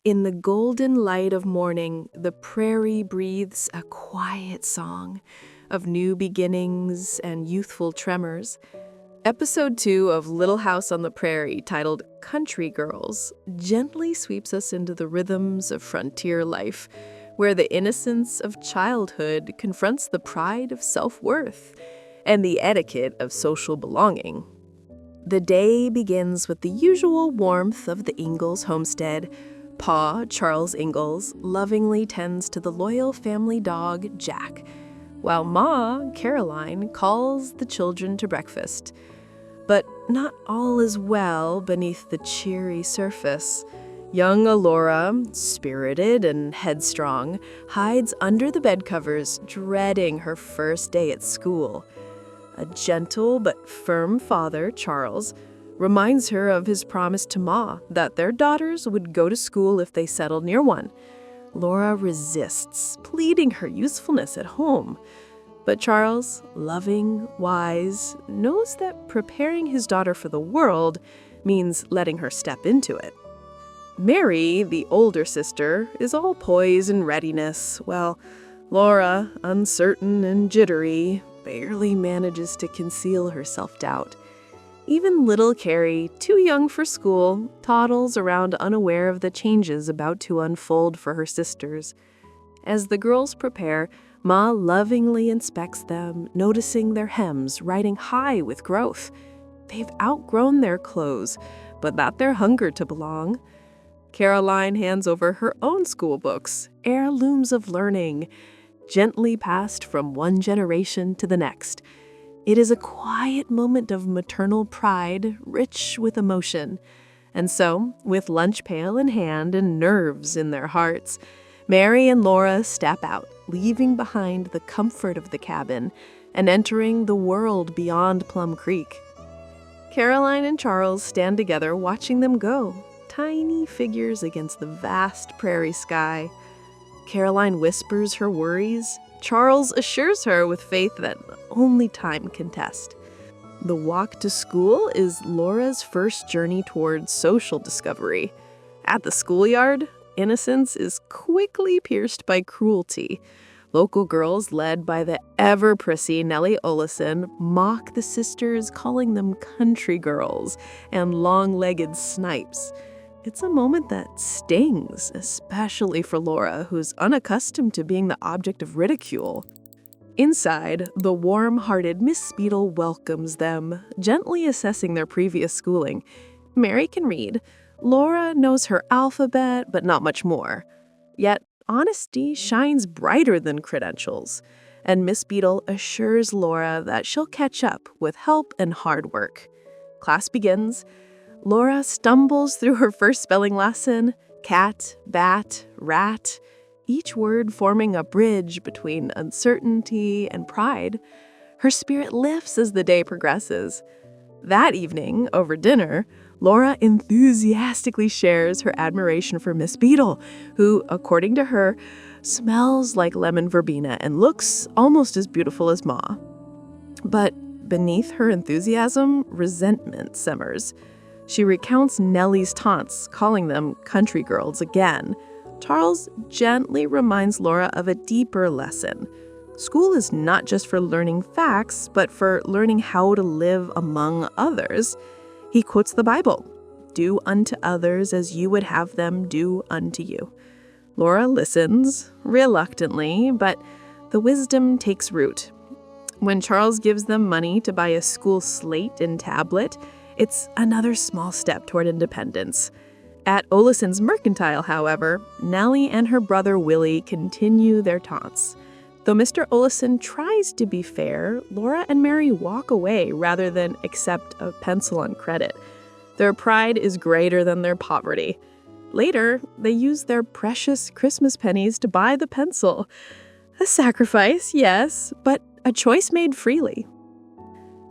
In the golden light of morning, the prairie breathes a quiet song of new beginnings and youthful tremors. Episode 2 of Little House on the Prairie, titled Country Girls, gently sweeps us into the rhythms of frontier life, where the innocence of childhood confronts the pride of self-worth and the etiquette of social belonging. The day begins with the usual warmth of the Ingalls homestead. Pa, Charles Ingalls, lovingly tends to the loyal family dog, Jack, while Ma, Caroline, calls the children to breakfast. But not all is well beneath the cheery surface. Young Laura, spirited and headstrong, hides under the bedcovers, dreading her first day at school. A gentle but firm father, Charles, reminds her of his promise to Ma that their daughters would go to school if they settled near one. Laura resists, pleading her usefulness at home. But Charles, loving, wise, knows that preparing his daughter for the world means letting her step into it. Mary, the older sister, is all poise and readiness, while Laura, uncertain and jittery, barely manages to conceal her self-doubt. Even little Carrie, too young for school, toddles around unaware of the changes about to unfold for her sisters. As the girls prepare, Ma lovingly inspects them, noticing their hems riding high with growth. They've outgrown their clothes, but not their hunger to belong. Caroline hands over her own school books, heirlooms of learning, gently passed from one generation to the next. It is a quiet moment of maternal pride, rich with emotion. And so, with lunch pail in hand and nerves in their hearts, Mary and Laura step out, leaving behind the comfort of the cabin and entering the world beyond Plum Creek. Caroline and Charles stand together watching them go, tiny figures against the vast prairie sky. Caroline whispers her worries. Charles assures her with faith that only time can test. The walk to school is Laura's first journey towards social discovery. At the schoolyard, innocence is quickly pierced by cruelty. Local girls, led by the ever-prissy Nellie Olison, mock the sisters, calling them country girls and long-legged snipes. It's a moment that stings, especially for Laura, who's unaccustomed to being the object of ridicule. Inside, the warm-hearted Miss Beadle welcomes them, gently assessing their previous schooling. Mary can read. Laura knows her alphabet, but not much more. Yet, honesty shines brighter than credentials, and Miss Beadle assures Laura that she'll catch up with help and hard work. Class begins. Laura stumbles through her first spelling lesson, cat, bat, rat, each word forming a bridge between uncertainty and pride. Her spirit lifts as the day progresses. That evening, over dinner, Laura enthusiastically shares her admiration for Miss Beadle, who, according to her, smells like lemon verbena and looks almost as beautiful as Ma. But beneath her enthusiasm, resentment simmers. She recounts Nellie's taunts, calling them country girls again. Charles gently reminds Laura of a deeper lesson. School is not just for learning facts, but for learning how to live among others. He quotes the Bible, "Do unto others as you would have them do unto you." Laura listens, reluctantly, but the wisdom takes root. When Charles gives them money to buy a school slate and tablet, it's another small step toward independence. At Olison's Mercantile, however, Nellie and her brother Willie continue their taunts. Though Mr. Olison tries to be fair, Laura and Mary walk away rather than accept a pencil on credit. Their pride is greater than their poverty. Later, they use their precious Christmas pennies to buy the pencil. A sacrifice, yes, but a choice made freely.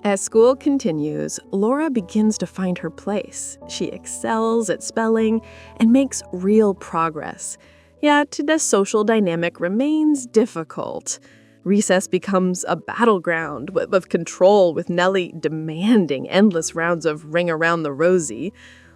As school continues, Laura begins to find her place. She excels at spelling and makes real progress. Yet the social dynamic remains difficult. Recess becomes a battleground of control, with Nellie demanding endless rounds of ring around the rosy.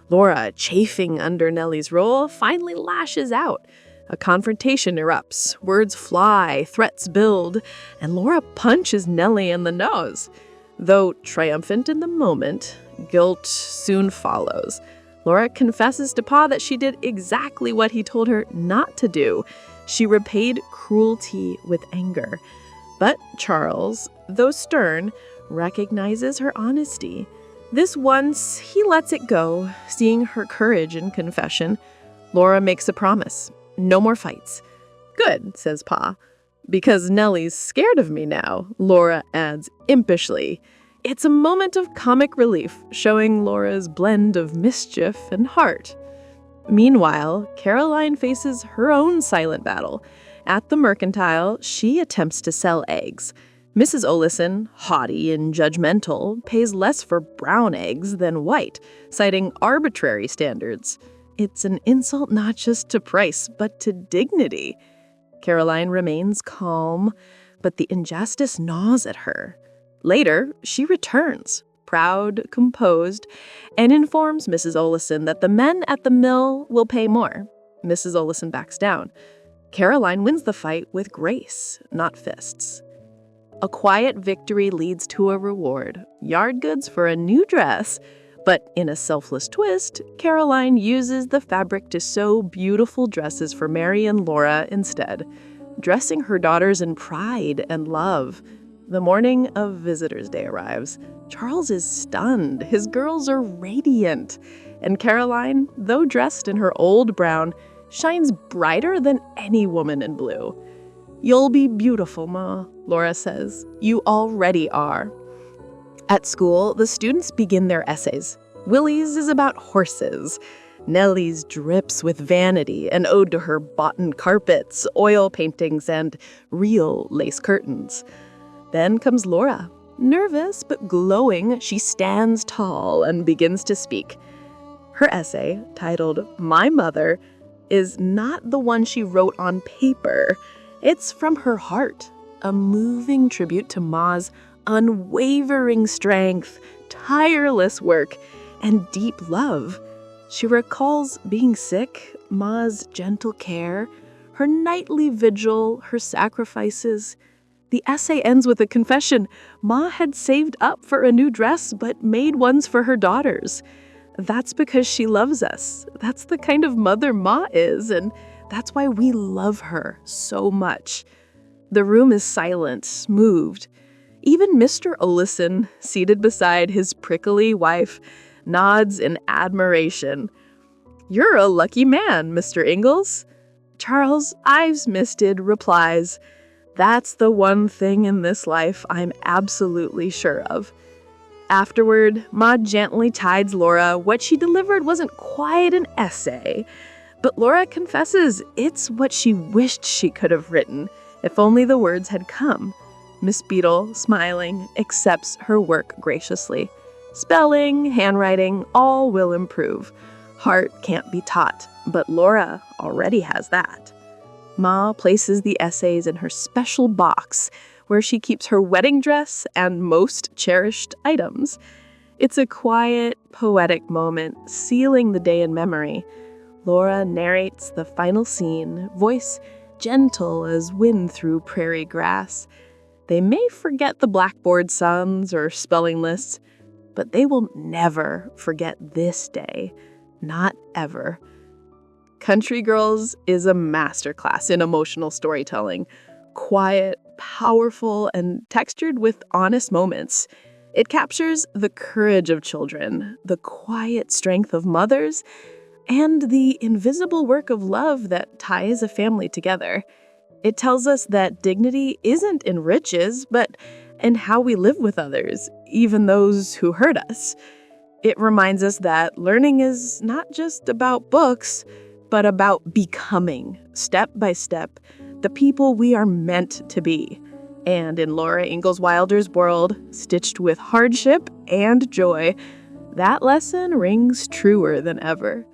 Laura, chafing under Nellie's role, finally lashes out. A confrontation erupts, words fly, threats build, and Laura punches Nellie in the nose. Though triumphant in the moment, guilt soon follows. Laura confesses to Pa that she did exactly what he told her not to do. She repaid cruelty with anger. But Charles, though stern, recognizes her honesty. This once, he lets it go, seeing her courage in confession. Laura makes a promise. No more fights. Good, says Pa. Because Nellie's scared of me now, Laura adds impishly. It's a moment of comic relief, showing Laura's blend of mischief and heart. Meanwhile, Caroline faces her own silent battle. At the mercantile, she attempts to sell eggs. Mrs. Olison, haughty and judgmental, pays less for brown eggs than white, citing arbitrary standards. It's an insult not just to price, but to dignity. Caroline remains calm, but the injustice gnaws at her. Later, she returns, proud, composed, and informs Mrs. Olison that the men at the mill will pay more. Mrs. Olison backs down. Caroline wins the fight with grace, not fists. A quiet victory leads to a reward, yard goods for a new dress. But in a selfless twist, Caroline uses the fabric to sew beautiful dresses for Mary and Laura instead, dressing her daughters in pride and love. The morning of Visitors' Day arrives. Charles is stunned. His girls are radiant. And Caroline, though dressed in her old brown, shines brighter than any woman in blue. "You'll be beautiful, Ma," Laura says. "You already are." At school, the students begin their essays. Willie's is about horses. Nellie's drips with vanity, an ode to her boughten carpets, oil paintings, and real lace curtains. Then comes Laura. Nervous but glowing, she stands tall and begins to speak. Her essay, titled "My Mother," is not the one she wrote on paper. It's from her heart, a moving tribute to Ma's unwavering strength, tireless work, and deep love. She recalls being sick, Ma's gentle care, her nightly vigil, her sacrifices. The essay ends with a confession. Ma had saved up for a new dress, but made ones for her daughters. That's because she loves us. That's the kind of mother Ma is, and that's why we love her so much. The room is silent, moved. Even Mr. Olison, seated beside his prickly wife, nods in admiration. "You're a lucky man, Mr. Ingalls." Charles, eyes misted, replies, "That's the one thing in this life I'm absolutely sure of." Afterward, Ma gently tides Laura what she delivered wasn't quite an essay, but Laura confesses it's what she wished she could have written, if only the words had come. Miss Beadle, smiling, accepts her work graciously. Spelling, handwriting, all will improve. Heart can't be taught, but Laura already has that. Ma places the essays in her special box, where she keeps her wedding dress and most cherished items. It's a quiet, poetic moment, sealing the day in memory. Laura narrates the final scene, voice gentle as wind through prairie grass. They may forget the blackboard sums or spelling lists, but they will never forget this day. Not ever. Country Girls is a masterclass in emotional storytelling. Quiet, powerful, and textured with honest moments. It captures the courage of children, the quiet strength of mothers, and the invisible work of love that ties a family together. It tells us that dignity isn't in riches, but in how we live with others, even those who hurt us. It reminds us that learning is not just about books, but about becoming, step by step, the people we are meant to be. And in Laura Ingalls Wilder's world, stitched with hardship and joy, that lesson rings truer than ever.